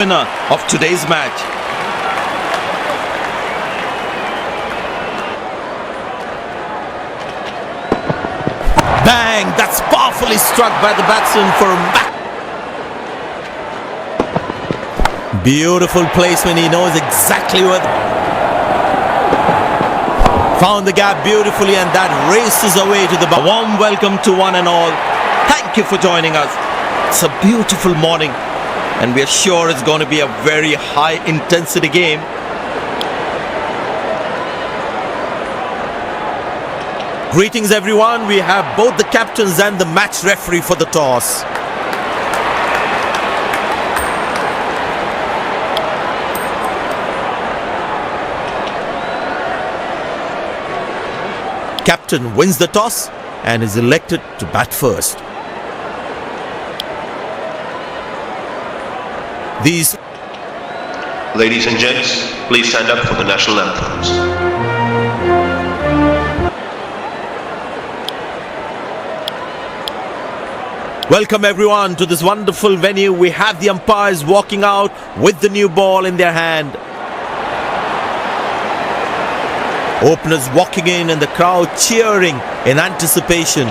Winner of today's match. Bang! That's powerfully struck by the batsman for a back. Beautiful placement. He knows exactly what. Found the gap beautifully, and that races away to the ball. A warm welcome to one and all. Thank you for joining us. It's a beautiful morning, and we are sure it's going to be a very high intensity game. Greetings everyone, we have both the captains and the match referee for the toss. Captain wins the toss and is elected to bat first. These Ladies and gents, please stand up for the national anthems. Welcome everyone to this wonderful venue. We have the umpires walking out with the new ball in their hand. Openers walking in and the crowd cheering in anticipation.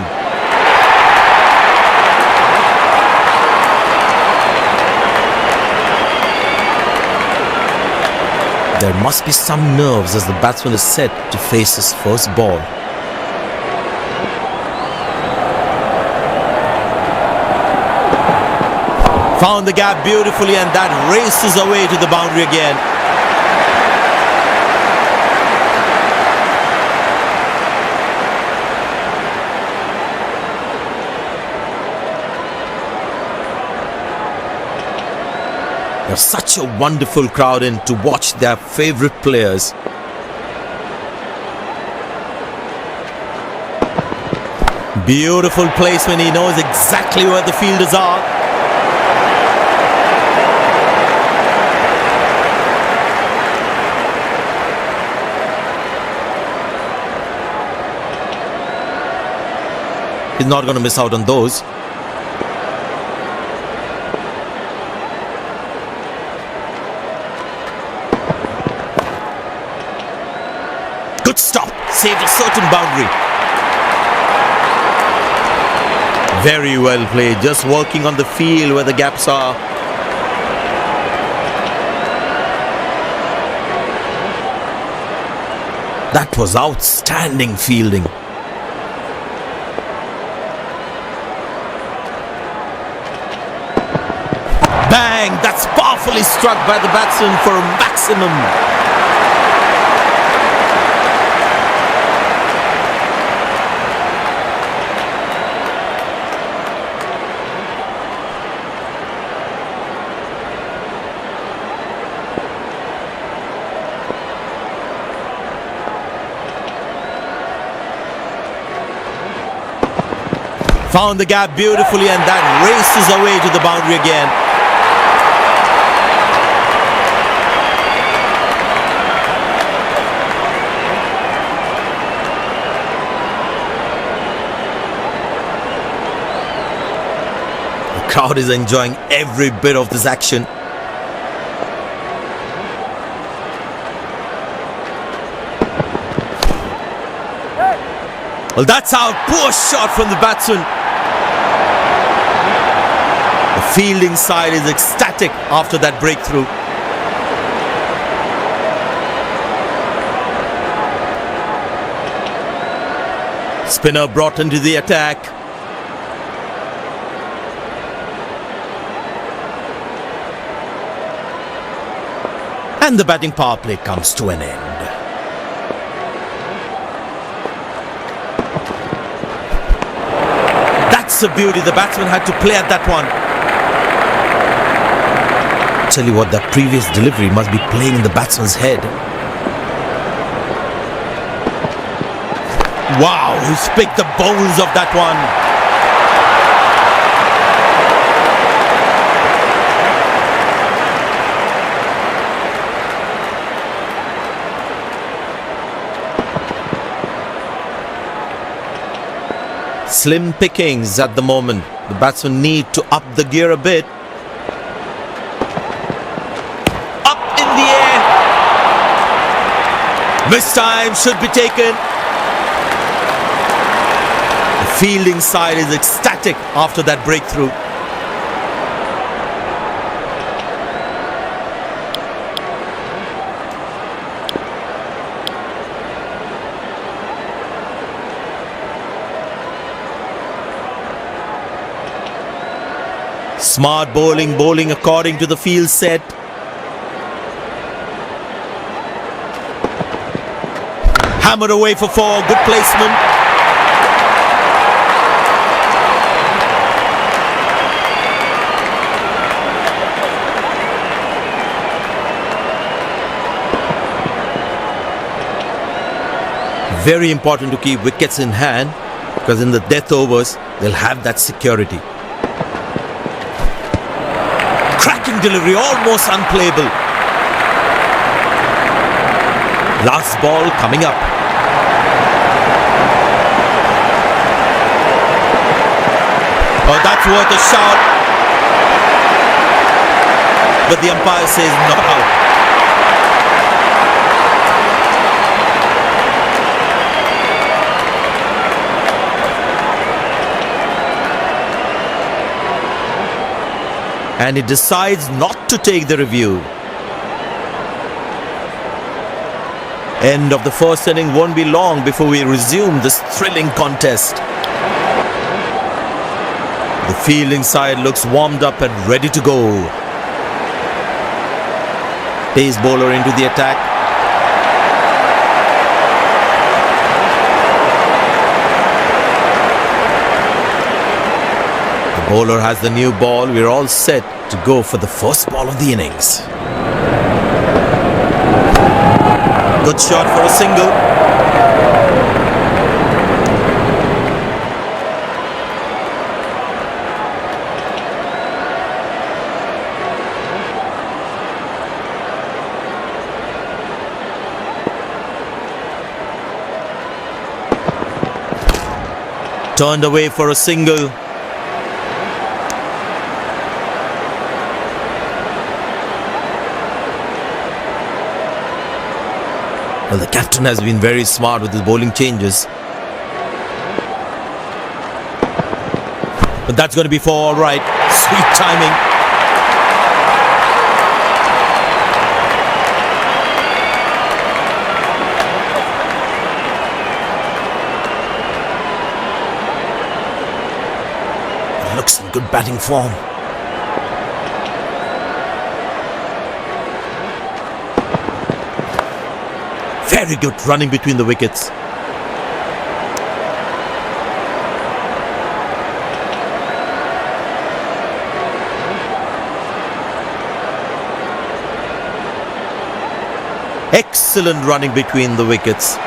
There must be some nerves as the batsman is set to face his first ball. Found the gap beautifully, and that races away to the boundary again. There's such a wonderful crowd in to watch their favorite players. Beautiful placement. He knows exactly where the fielders are. He's not going to miss out on those. Good stop. Saved a certain boundary. Very well played. Just working on the field where the gaps are. That was outstanding fielding. Bang! That's powerfully struck by the batsman for a maximum. Found the gap beautifully, and that races away to the boundary again. The crowd is enjoying every bit of this action. Well, that's out. Poor shot from the batsman. The fielding side is ecstatic after that breakthrough. Spinner brought into the attack. And the batting power play comes to an end. That's a beauty. The batsman had to play at that one. Tell you what, that previous delivery must be playing in the batsman's head. Wow, he's picked the bones of that one. Slim pickings at the moment. The batsmen need to up the gear a bit. Missed time should be taken. The fielding side is ecstatic after that breakthrough. Smart bowling according to the field set. Hammered away for 4, good placement. Very important to keep wickets in hand, because in the death overs, they'll have that security. Cracking delivery, almost unplayable. Last ball coming up. Oh, that's worth a shot. But the umpire says not out. And he decides not to take the review. End of the first inning won't be long before we resume this thrilling contest. The fielding side looks warmed up and ready to go. Pace bowler into the attack. The bowler has the new ball. We're all set to go for the first ball of the innings. Good shot for a single. Turned away for a single. Well, the captain has been very smart with his bowling changes. But that's going to be for all right. Sweet timing. It looks in good batting form. Very good running between the wickets. Excellent running between the wickets.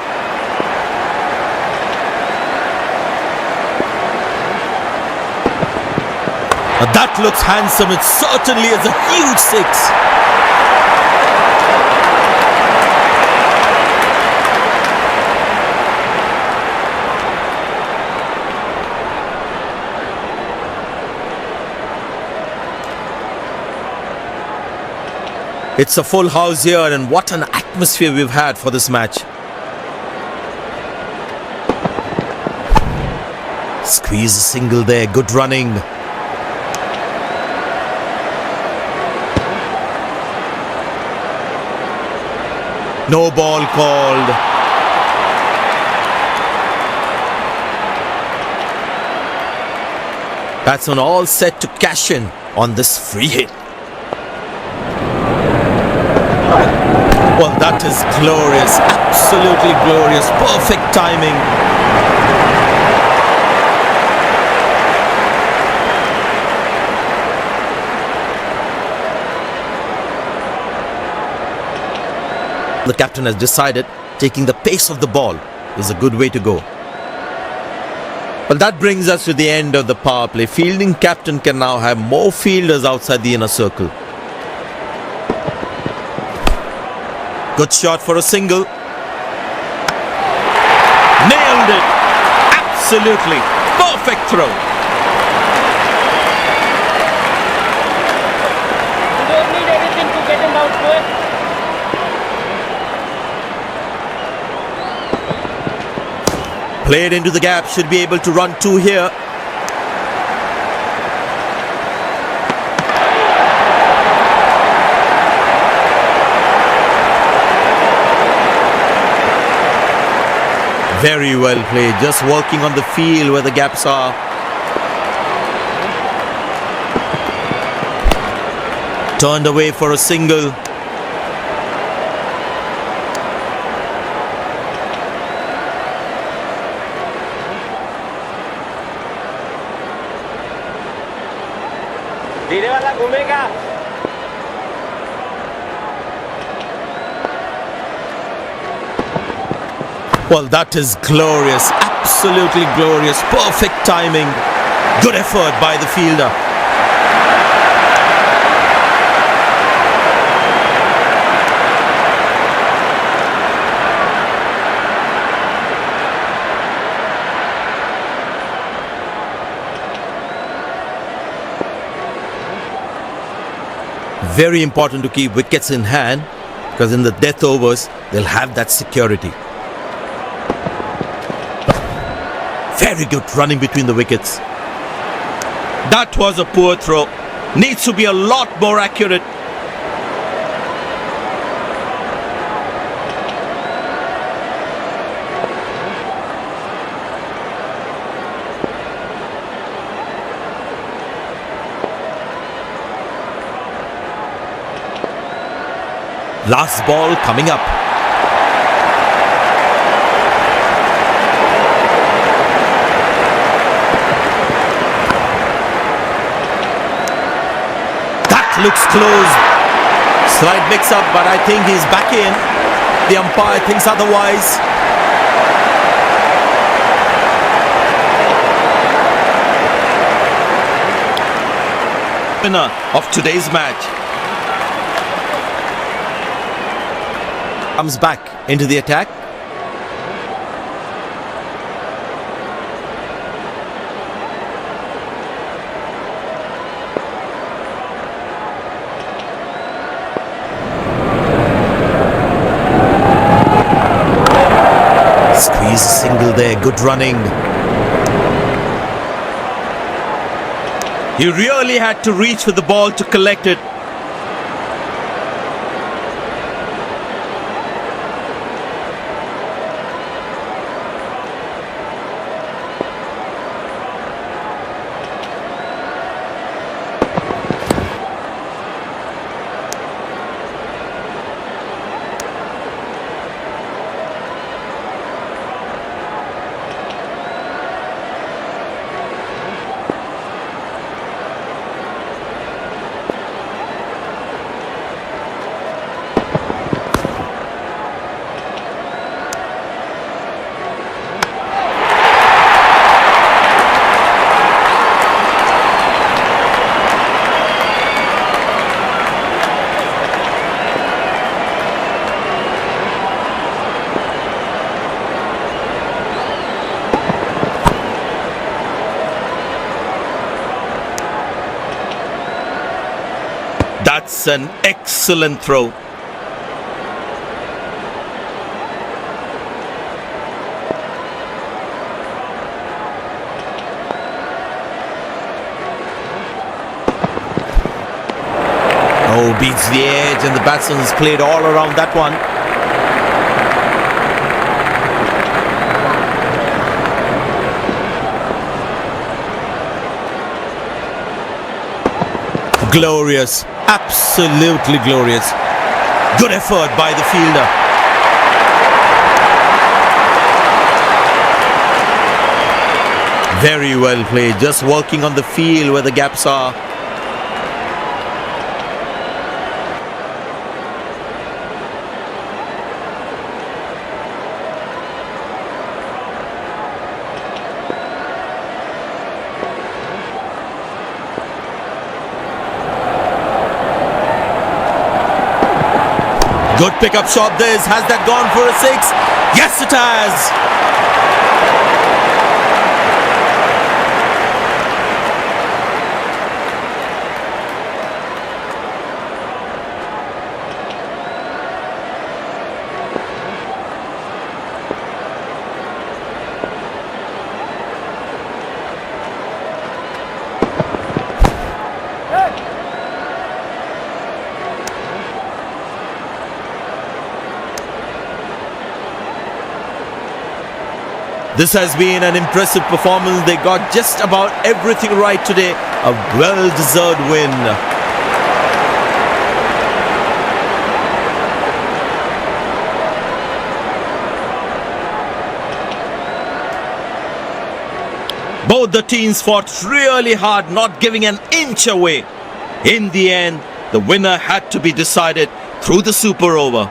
Now that looks handsome. It certainly is a huge six. It's a full house here, and what an atmosphere we've had for this match. Squeeze a single there, good running. No ball called. Batsman all set to cash in on this free hit. Well, that is glorious, absolutely glorious, perfect timing. The captain has decided taking the pace of the ball is a good way to go. Well, that brings us to the end of the power play. Fielding captain can now have more fielders outside the inner circle. Good shot for a single. Nailed it. Absolutely. Perfect throw. You don't need anything to get him out quick. Played into the gap, should be able to run two here. Very well played, just working on the field where the gaps are. Turned away for a single. धीरे वाला घूमेगा. Well, that is glorious, absolutely glorious, perfect timing, good effort by the fielder. Very important to keep wickets in hand, because in the death overs, they'll have that security. Very good running between the wickets. That was a poor throw. Needs to be a lot more accurate. Last ball coming up. Looks close. Slight mix-up, but I think he's back in. The umpire thinks otherwise. Winner of today's match comes back into the attack. Squeeze a single there, good running. He really had to reach for the ball to collect it. That's an excellent throw. Oh, beats the edge, and the batsman's played all around that one. Glorious, absolutely glorious. Good effort by the fielder. Very well played, just working on the field where the gaps are. Good pick-up shot this. Has that gone for a six? Yes, it has. This has been an impressive performance. They got just about everything right today. A well-deserved win. Both the teams fought really hard, not giving an inch away. In the end, the winner had to be decided through the super over.